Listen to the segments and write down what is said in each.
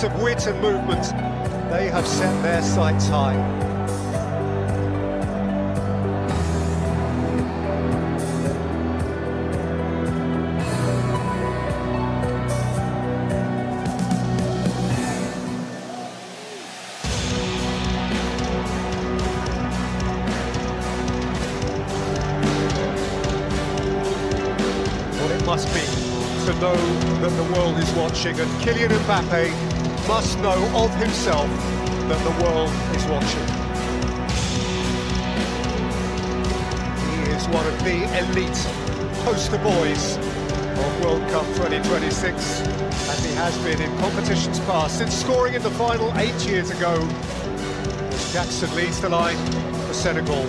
feats of wit and movement, they have set their sights high. Must be to know that the world is watching, and Kylian Mbappe must know of himself that the world is watching. He is one of the elite poster boys of World Cup 2026, and he has been in competitions past, since scoring in the final 8 years ago. Jackson leads the line for Senegal.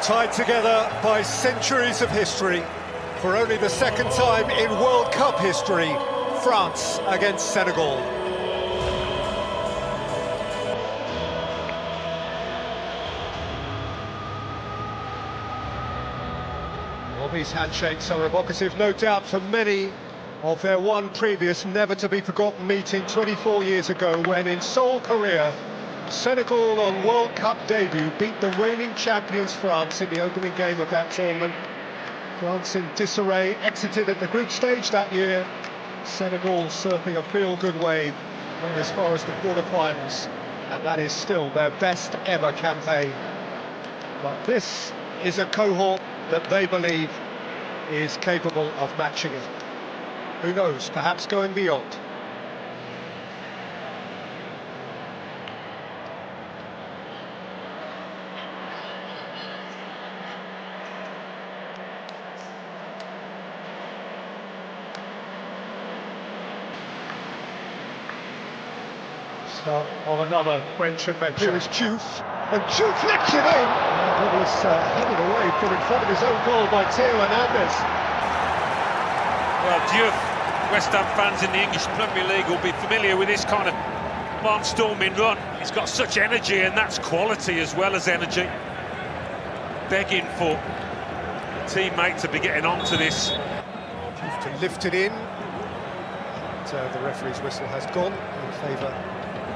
Tied together by centuries of history, for only the second time in World Cup history, France against Senegal. Well, these handshakes are evocative, no doubt, for many of their one previous never-to-be-forgotten meeting 24 years ago, when in Seoul, Korea, Senegal on World Cup debut beat the reigning champions France in the opening game of that tournament. France in disarray exited at the group stage that year. Senegal surfing a feel-good wave, went as far as the quarterfinals, and that is still their best ever campaign. But this is a cohort that they believe is capable of matching it. Who knows, perhaps going beyond. Of another French adventure. Here is Diouf, and Diouf flicks it in. It was headed away from in front of his own goal by Theo Hernandez. Well, Diouf, West Ham fans in the English Premier League will be familiar with this kind of barnstorming run. He's got such energy, and that's quality as well as energy. Begging for a teammate to be getting onto this. Diouf to lift it in. And, the referee's whistle has gone in favour.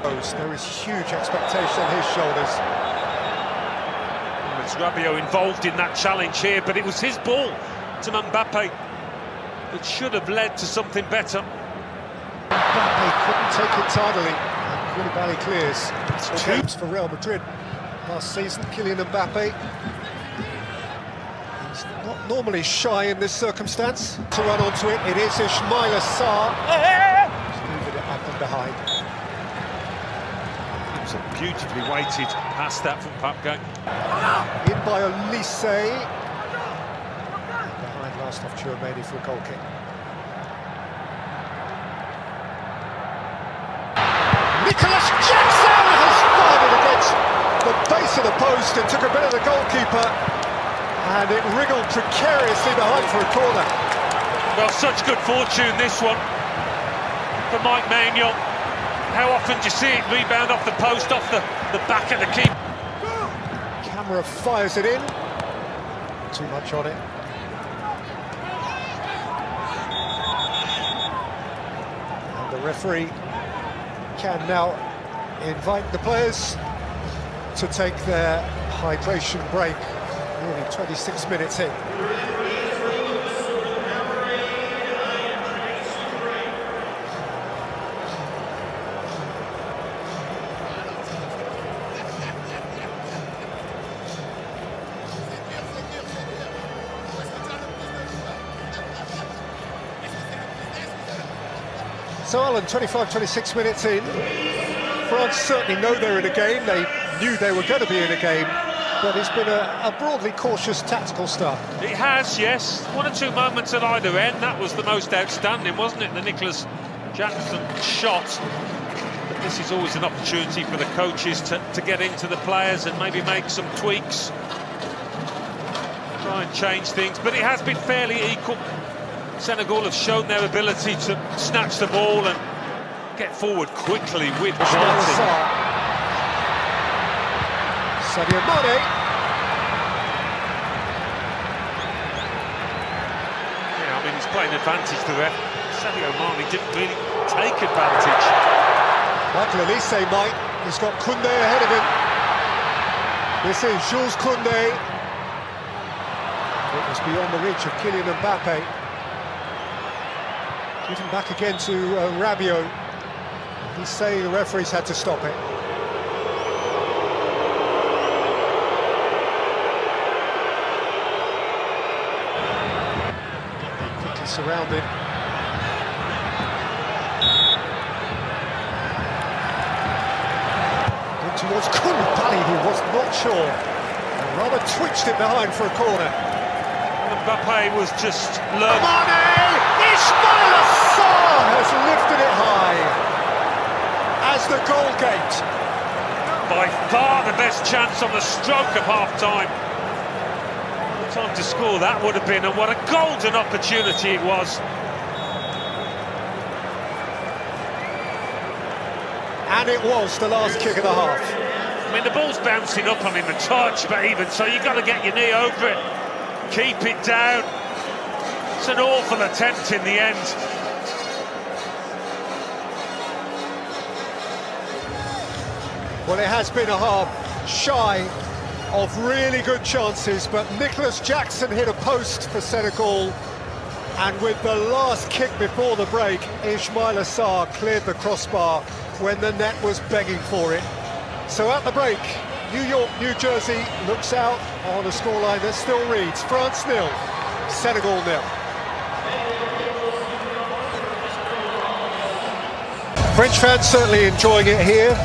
There is huge expectation on his shoulders. It's Rabiot involved in that challenge here, but it was his ball to Mbappe that should have led to something better. Mbappe couldn't take it tidily, and Koulibaly clears. It's games for Real Madrid last season. Kylian Mbappe, he's not normally shy in this circumstance. To run onto it, it is Ismaila Sarr. He's moving it up and behind. A beautifully weighted past that from Papke. In by Olise. Behind last off Chouameni for a goal kick. Nicholas Jackson has fired it against the base of the post and took a bit of the goalkeeper, and it wriggled precariously behind for a corner. Well, such good fortune this one for Mike Maignan. How often do you see it rebound off the post, off the back of the keeper? Camera fires it in. Too much on it. And the referee can now invite the players to take their hydration break. Nearly 26 minutes in. So Alan, 25-26 minutes in, France certainly know they're in a game, they knew they were going to be in a game, but it's been a broadly cautious tactical start. It has, yes. One or two moments at either end, that was the most outstanding, wasn't it? The Nicholas Jackson shot. But this is always an opportunity for the coaches to get into the players and maybe make some tweaks. Try and change things, but it has been fairly equal. Senegal have shown their ability to snatch the ball and get forward quickly with quality. Sadio Mane, He's playing advantage, the ref. Sadio Mane didn't really take advantage. Michael Elise might. He's got Koundé ahead of him. This is Jules Koundé. It was beyond the reach of Kylian Mbappe. Given back again to Rabiot. He's saying the referees had to stop it. Quickly surrounded. Towards Koulibaly, who was not sure, and rather twitched it behind for a corner. Mbappe was just learning. Mane! Ismail Assar has lifted it high as the goal gate. By far the best chance on the stroke of half-time. What time to score that would have been, and what a golden opportunity it was. And it was the last kick of the half. I mean, the ball's bouncing up on him a touch, but even so, you've got to get your knee over it. Keep it down. It's an awful attempt in the end. Well, it has been a half shy of really good chances, but Nicholas Jackson hit a post for Senegal, and with the last kick before the break, Ismail Assar cleared the crossbar when the net was begging for it. So at the break, New York, New Jersey looks out on a scoreline that still reads France 0, Senegal 0. French fans certainly enjoying it here.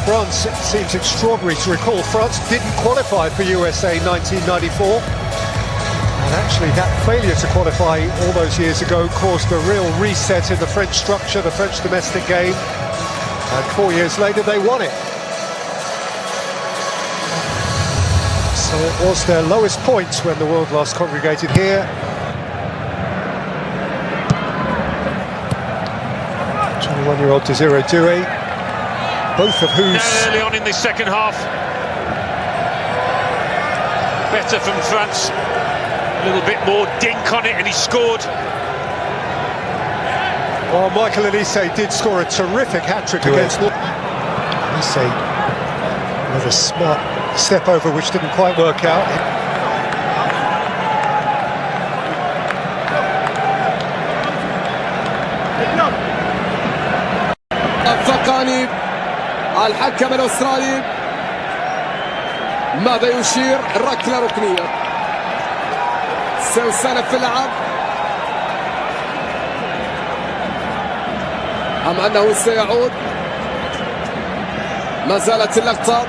France, it seems extraordinary to recall, France didn't qualify for USA 1994. And actually that failure to qualify all those years ago caused a real reset in the French structure, the French domestic game. And 4 years later they won it. So it was their lowest points when the world last congregated here. 21-year-old Desiree Doué, both of whose... Early on in this second half. Better from France. A little bit more dink on it and he scored. Well, Michael Elise did score a terrific hat-trick against North. Elise with a smart step over which didn't quite work out. الثقاني الحكم الأسترالي ماذا يشير؟ ركلة ركنية سوسنة في اللعب أم أنه سيعود؟ ما زالت اللقطة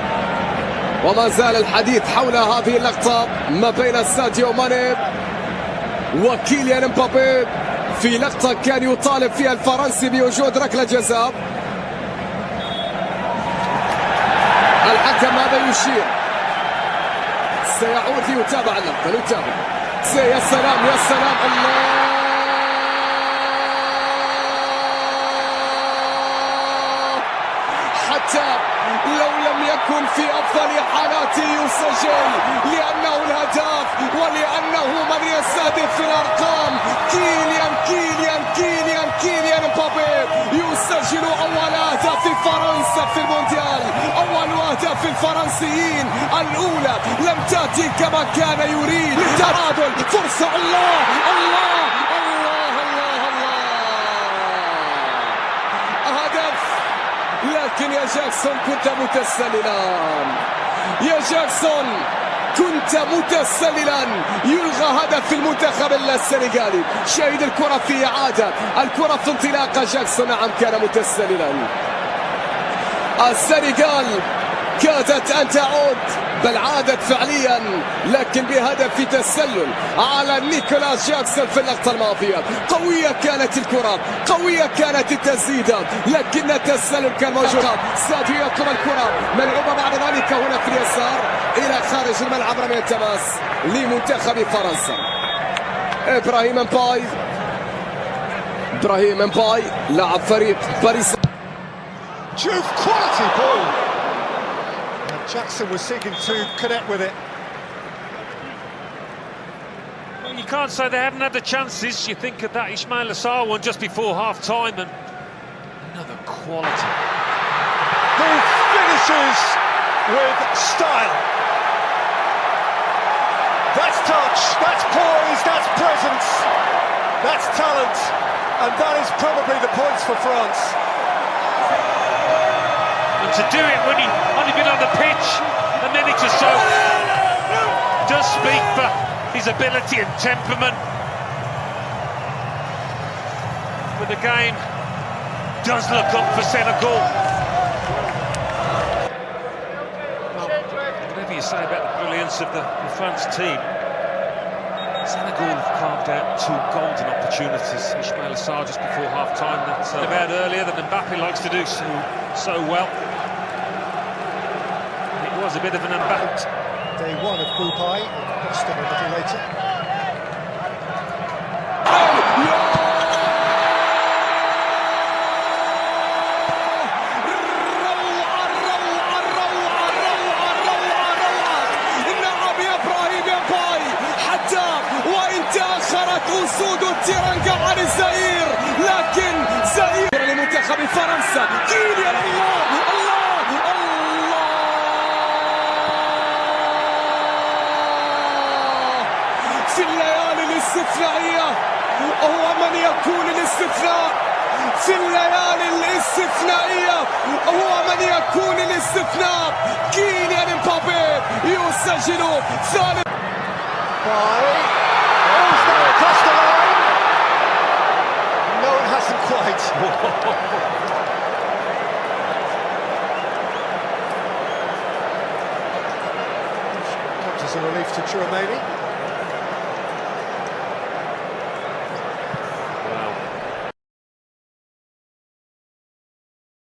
وما زال الحديث حول هذه اللقطة ما بين ساديو ماني وكيليان مبابي في لقطة كان يطالب فيها الفرنسي بوجود ركلة جزاء. الحكم ماذا يشير؟ سيعود ليتابع اللقطة. نتابع. يا سلام يا سلام الله حتى لو لم يكن في أفضل حالاته يسجل لأنه الهداف ولأنه من يستهدف في الأرقام. كيليان مبابي يسجل أول أهداف فرنسا في المونديال، أول أهداف الفرنسيين، الأولى لم تأتي كما كان يريد. تعادل فرصة الله الله الله الله الله هدف. لكن يا جاكسون كنت متسللا يا جاكسون كنت متسللا. يلغى هدف في المنتخب السنغالي. شاهد الكرة في إعادة الكرة في انطلاقة جاكسون. نعم كان متسللا. السنغال كادت أن تعود بل عادت فعليا لكن بهدف في تسلل على نيكولاس جاكسون في اللقطة الماضية. قوية كانت الكرة، قوية كانت التسديدة لكن التسلل كان موجود. ساديو يطلب الكرة ملعوبة بعد ذلك هنا في اليسار إلى خارج الملعب. رمي التماس لمنتخب فرنسا. إبراهيم مباي لاعب فريق باريس. Juve quality ball. And Jackson was seeking to connect with it. You can't say they haven't had the chances. You think of that Ismail Assar one just before half-time, and another quality. Who finishes with style. That's touch, that's poise, that's presence, that's talent, and that is probably the points for France. And to do it when he'd only been on the pitch a minute or so does speak for his ability and temperament. But the game does look up for Senegal. Whatever you say about the brilliance of the France team, Senegal have carved out two golden opportunities. Ismail Assar just before half-time, that's about earlier than Mbappe likes to do so well. It was a bit of an Mbappe. Day one of Group I, Boston a little later. أسود التيرانجا عن الزئير، لكن زئير لمنتخب فرنسا. كيليان الله الله الله في الليالي الاستثنائية هو من يكون الاستثناء. في الليالي الاستثنائية هو من يكون الاستثناء. كيليان امبابي يسجل ثالث. Across the line. No, it hasn't quite. Comes as a relief to Chouameni.